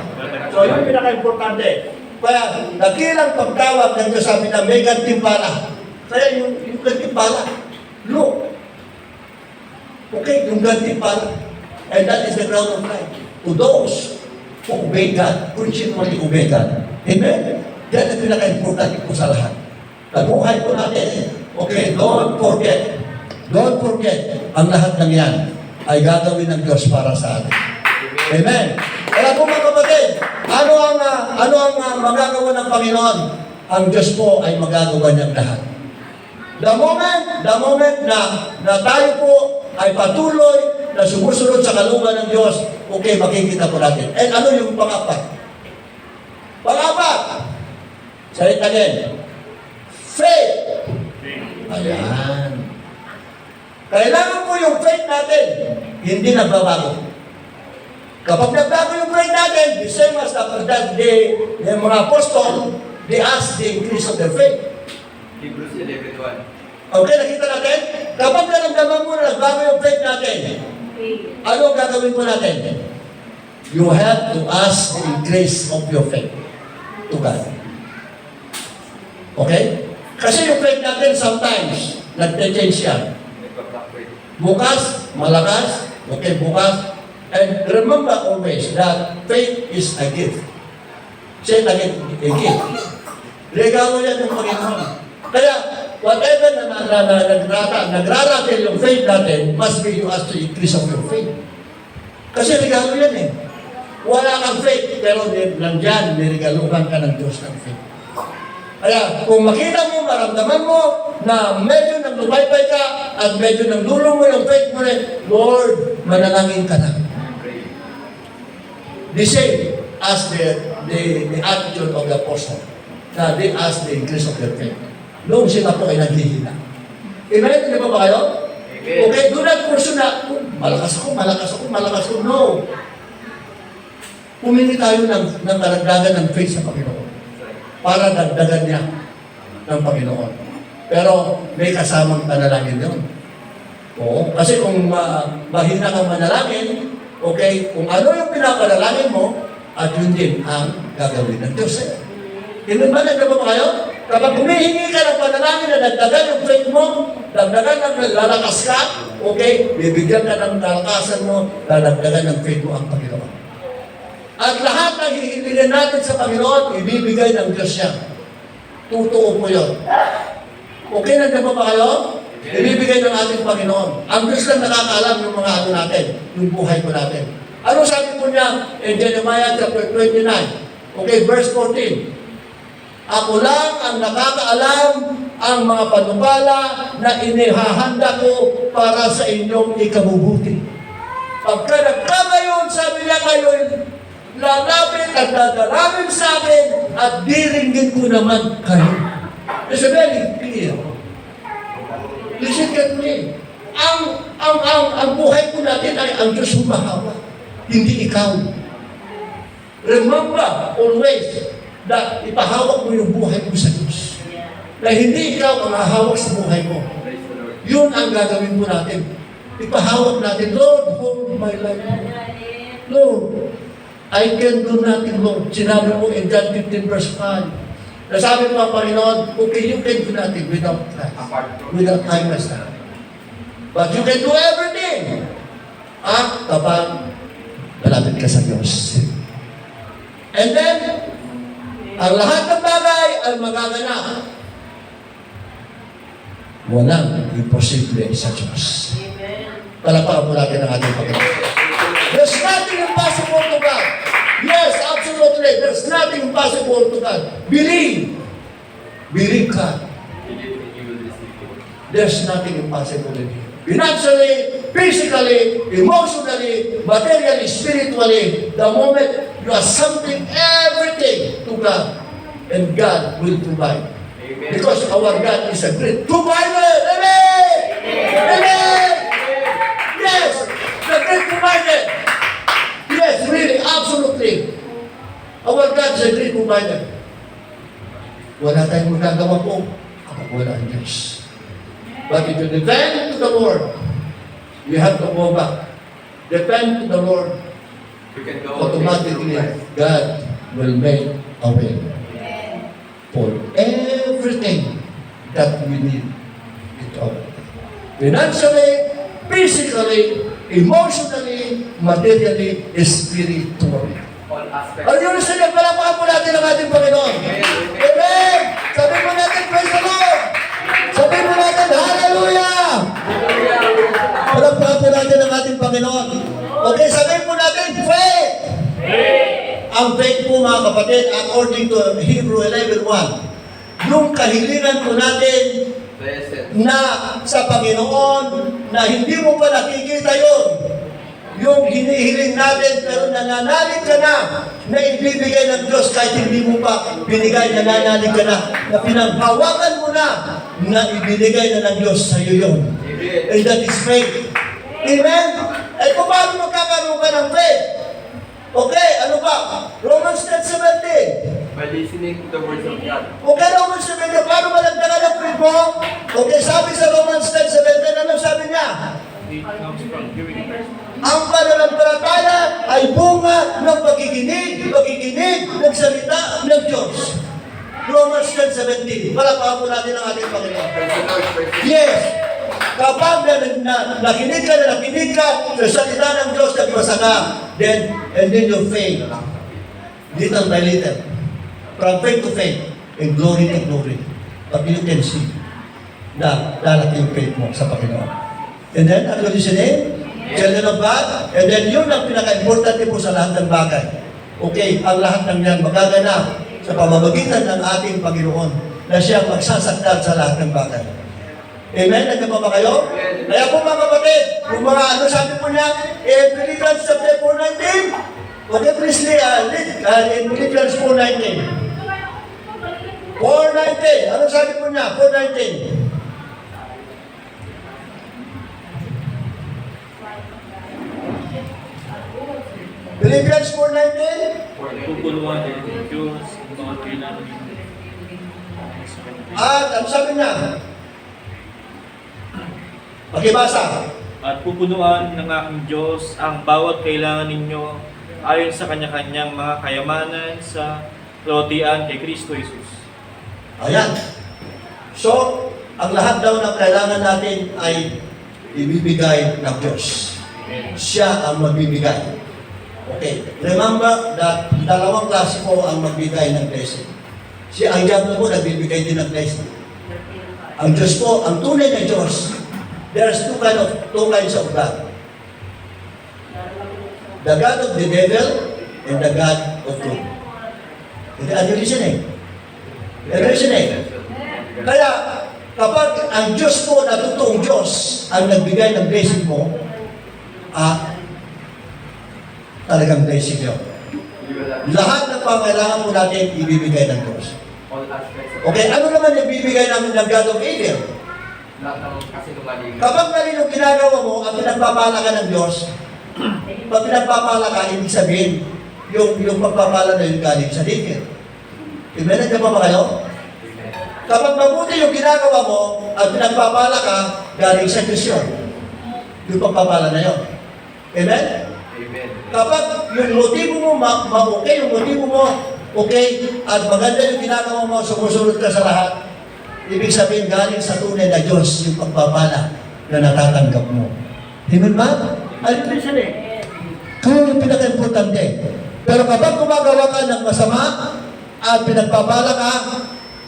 So, yung pinaka-importante. Kaya, nakilang pagtawag ng Diyos sabi na may gantimpala. Kaya yung gantimpala, look. Okay, yung gantimpala. And that is the crown of life. To those who obey God, continually obey God. Amen? Yan ang pinaka-importante po sa lahat. Nabuhay po natin. Okay, don't forget. Don't forget. Ang lahat ng yan ay gagawin ng Diyos para sa atin. Amen? Kaya po mga kapatid, ano ang magagawa ng Panginoon? Ang Diyos po ay magagawa niyang lahat. The moment na tayo po ay patuloy na sumusunod sa kalooban ng Diyos, okay, makikita po natin. And ano yung pangapat? Pangapat! Say it again. Faith. Ayan. Kailangan po yung faith natin, hindi nagbabago. Kapag nagbago yung faith natin, the same as the mga apostol, they asked the increase of their faith. Hebrews 11:1. Okay, nakita natin? Kapag naramdaman mo na nagbago yung faith natin, ano gagawin mo natin? You have to ask the increase of your faith to God. Okay? Kasi yung faith natin sometimes, nag-change yan. Bukas, malakas. Okay, bukas. And remember always that faith is a gift. Say it again. Regalo yan ng Panginoon. Kaya, whatever na nagraratel yung faith natin, must be you ask to increase of your faith. Kasi regalo yan eh. Wala kang faith, pero nandyan, niregaluhan ka ng Diyos ng faith. Kaya, kung makita mo, maramdaman mo, na medyo naglubaypay ka, at medyo nagdulong mo yung faith mo rin, Lord, manalangin ka na. The same as the attitude of the apostle, na they ask the increase of their faith. Noong sila po ay naghihina. Amen? Hindi ba kayo? Okay, do not pursue na, malakas ako. No. Humingi tayo ng karagdagan ng faith sa Panginoon para dagdagan niya ng Panginoon. Pero may kasamang panalangin yun. Oo. Kasi kung mahina kang manalangin, okay, kung ano yung pinapanalangin mo, at yun din ang gagawin ng Diyos sa'yo. Hindi ba nagdaba ba kayo? Kapag humihingi ka ng panalangin na dagdagan yung faith mo, dagdagan ng lalakas ka, okay, bibigyan ka ng kalakasan mo, dagdagan ng faith mo ang Panginoon. At lahat ng hihilingin natin sa Panginoon, ibibigay ng Diyos yan. Tutuo po yun. Okay, nagdaba ba kayo? Ibibigay ng ating Panginoon. Ang Diyos lang nakakaalam yung mga ano natin, yung buhay ko natin. Ano sabi po niya in Jeremiah chapter 29? Okay, verse 14. Ako lang ang nakakaalam ang mga panubala na inihahanda ko para sa inyong ikabubuti. Pagka nagkagayon, sabi niya kayo, lalapit at dadalawin sa akin at diringgin ko naman kayo. It's very clear. Listen carefully. Ang buhay ko natin ay ang Diyos humahawa, hindi ikaw. Remember always that ipahawak mo yung buhay mo sa Diyos. Na hindi ikaw ang hahawak sa buhay mo. Yun ang gagawin mo natin. Ipahawak natin, Lord, hold my life. Lord, I can do nothing, Lord. Sinabi mo in John 15 verse 5. Nasabi mo ang Panginoon, okay, you can do nothing without Christ, without kindness. But you can do everything. Kapag malapit ka sa Diyos. And then, ang lahat ng bagay ay magaganap. Walang imposible sa Diyos. Palapakan po natin ang ating Panginoon. There's nothing impossible to God. Yes, absolutely. There's nothing impossible to God. Believe. Believe God. There's nothing impossible in Him. Financially, physically, emotionally, materially, spiritually, the moment you are something, everything to God, and God will provide. Amen. Because our God is a great provider. Amen! Amen! Yes! The great provider. Yes, really, absolutely. Our God is a great provider. Wala tayong magagawa po kapag wala ang Diyos. But if you depend to the Lord, you have to go back. Depend to the Lord. You can go Automatically, God will make a way for everything that we need in our life. Financially, physically, emotionally, materially, spiritually. all aspects. Ang yun sa niya, palakpakan po natin ang ating Panginoon. Amen! Sabi po natin, praise the Lord! Sabi po natin, hallelujah! Palakpakan po natin ang ating Panginoon. Okay, sabihin po natin, faith! Ang faith po mga kapatid, according to Hebrew 11:1, yung kahilingan po natin na sa Panginoon, na hindi mo pa nakikita yun, yung hinihiling natin, pero nananalig ka na ibibigay ng Diyos kahit hindi mo pa binigay, nananalig ka na pinanghawakan mo na ibinigay na ng Diyos sa iyo yun. And that is faith. Amen? Eh kung paano magkakaroon ka ng faith? Okay, ano ba? Romans 10:17. By listening to the words of God. Okay, Romans 10:17. Paano malagdagan ang faith mo? Okay, sabi sa Romans 10:17, ano sabi niya? It comes from hearing. Ang pananampalataya ay bunga ng pagkikinig ng salita ng Diyos. Romans 10:17. Palakpakan po natin ang ating Panginoon. Yes. Kapag nakinig ka sa salita ng Diyos, nagbasa ka, and then your faith, little by little, from faith to faith, and glory to glory. But you can see na lalaki yung faith mo sa Panginoon. And then, ano yung listening? Children of God. And then, yun ang pinaka-importante po sa lahat ng bagay. Okay, ang lahat ng yan magaganap sa pamamagitan ng ating Panginoon na siyang magsasakdal sa lahat ng bagay. Amen? Nagkapa ba kayo? Kaya po mga kapatid, kung mga ano sabi po niya, in Philippians chapter 4:19, okay, please read in Philippians 4:19. 4:19, ano sabi po niya? 4:19. Philippians 4:19. Pupuluan ng Diyos ang mga kailangan ninyo. At ano sabi niya? Pakibasa. At pupunuan ng aking Diyos ang bawat kailangan ninyo ayon sa kanya-kanyang mga kayamanan sa kalootian kay Kristo Jesus. Ayan. So, ang lahat daw ng kailangan natin ay ibibigay ng Diyos. Siya ang magbibigay. Okay. Remember that dalawang klase po ang magbigay ng blessing. Ang diablo po nagbibigay din ng blessing. Ang Diyos po, ang tunay na Diyos, there's two kinds of God. The God of the devil and the God of truth. Are you listening? Are you listening? Kaya, kapag ang Diyos po na totoong Diyos ang nagbigay ng blessing mo, talagang blessing yun. Lahat ng pangailangan mo natin ibibigay ng Diyos. All aspects of Okay, ano naman ibibigay namin ng God of evil? lahat ng kasinungalingan. Kapag mali yung ginagawa mo at pinagpapala ka ng Diyos, pag pinagpapala ka, ibig sabihin, yung pagpapala na yung galing sa dingil. Amen? Nandiyan pa ba kayo? Kapag mabuti yung ginagawa mo at pinagpapala ka, galing sa Diyos yun. Yung pagpapala na yun. Amen? Amen. Kapag yung motibo mo okay, yung motibo mo okay, at maganda yung ginagawa mo, sumusunod ka sa lahat, ibig sabihin galing sa tunay na Diyos yung pagpapala na natatanggap mo. Amen ba? Ano din siya eh? Kaya yung pinaka-importante. Pero kapag gumagawa ka ng masama at pinagpapala ka,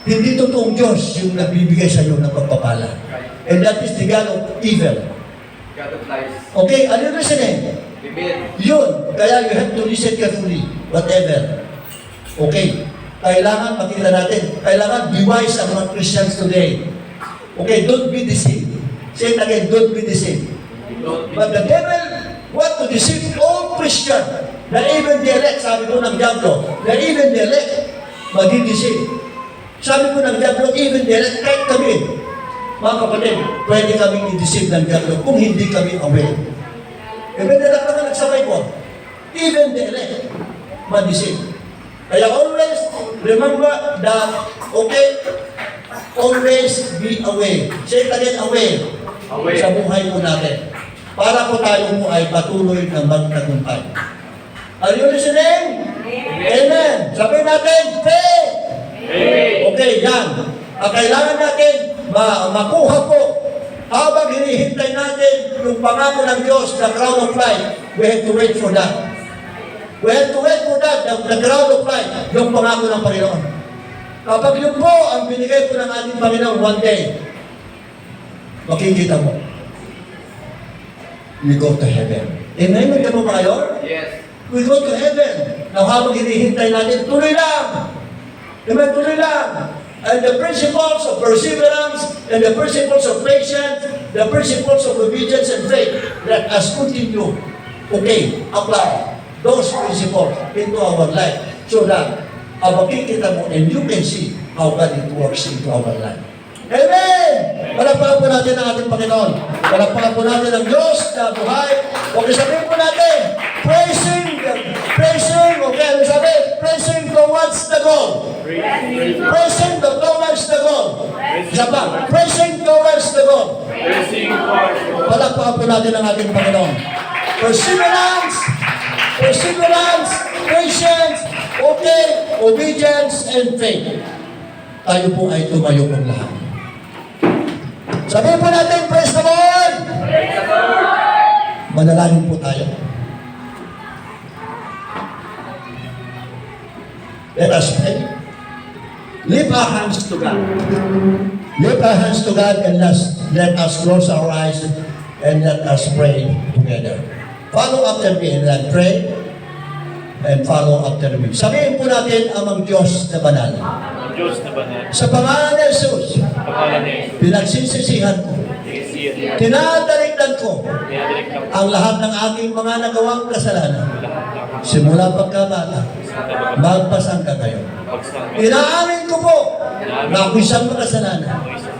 hindi totoong Diyos yung nagbibigay sa iyo ng pagpapala. And that is the God of evil. God of lies. Okay, ano yung listening? Amen. Yun. Kaya you have to listen carefully. Whatever. Okay. Kailangan makita natin. Kailangan be wise ang mga Christians today. Okay, don't be deceived. Say it again, don't be deceived. Don't be But the devil want to deceive all Christians. Na even the elect, sabi ko ng Diablo, na even the elect, magdi-deceive. Sabi ko ng Diablo, even the elect, kahit kami, mga kapatid, pwede kaming i-deceive ng Diablo kung hindi kami aware. Even the elect na nagsabay ko, even the elect, ma-deceive. Kaya always remember that, okay, always be aware. Say it again, aware. Aware. Sa buhay po natin. Para po tayo po ay patuloy na magtagumpay. Are you listening? Amen. Sabihin natin, faith. Okay, yan. Ang kailangan natin makuha po habang hinihintay natin yung pangako ng Diyos, the crown of life, we have to wait for that. We have to wait for that, the crown of life, yung pangako ng Panginoon. Kapag yun po ang binigay po ng ating Panginoon one day, makikita mo, we go to heaven. Amen? Magka mo ba kayo? Yes. We go to heaven. Now, habang hinihintay natin, tuloy lang. Amen, tuloy lang. And the principles of perseverance, and the principles of patience, the principles of obedience and faith, let us continue, okay, apply those principles into our life so that makikita mo and you can see how God it works into our life. Amen! Palagpakan po natin ang ating Panginoon. Palagpakan po natin ang Diyos na buhay. Okay, sabihin po natin, praising, okay, ano sabi? Praising towards the goal. Praising towards the goal. Isa pa, praising towards the goal. Palagpakan po natin ang ating Panginoon. Perseverance, patience, okay, obedience, and faith. Tayo po ay tumayo ng lahat. Sabihin po natin, praise the Lord! Praise the Lord! Manalangin po tayo. Let us pray. Lift our hands to God. Lift our hands to God and let us close our eyes and let us pray together. Follow after me and then pray and follow after me. Sabihin po natin amang Diyos na banal. Ang Diyos na banal. Sa pangalan ni Jesus, Pangalan ni Jesus. pinagsisisihan ko, Siya. tinadaligdan ko Pinadirik lang ang lahat ng aking mga nagawang kasalanan. lahat ng Simula pagkabata, magpasang ka kayo. pagsang Inaamin ko po na ako isang makasalanan.